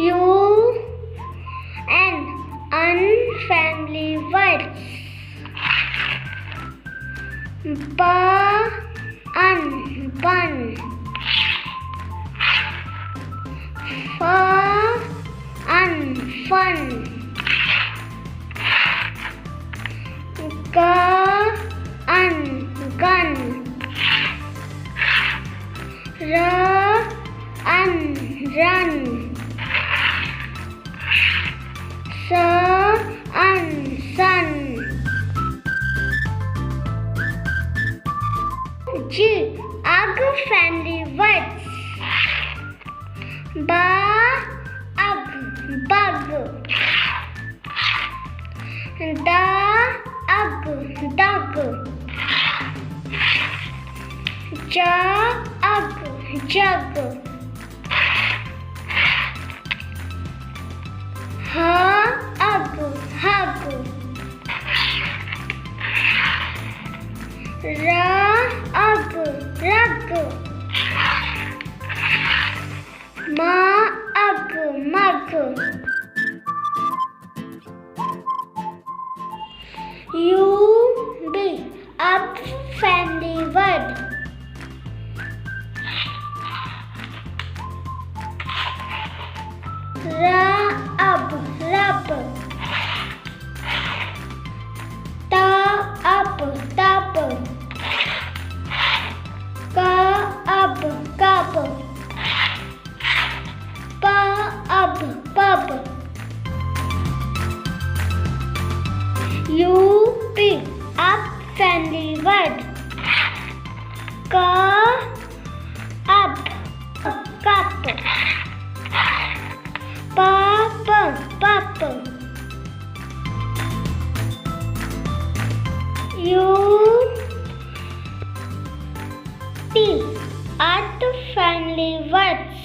U N unfamily words. B un bun. F un fun. G un gun. R un run. S un sun. G ug family words. B ug bug. D ug dug. J ug jug. H ug hug. R ug rug. M ug mug. U B up family word. Rub rub. Up tub. Up cub. Up pub. U P up family word. Up cup. Pup. U T art family words.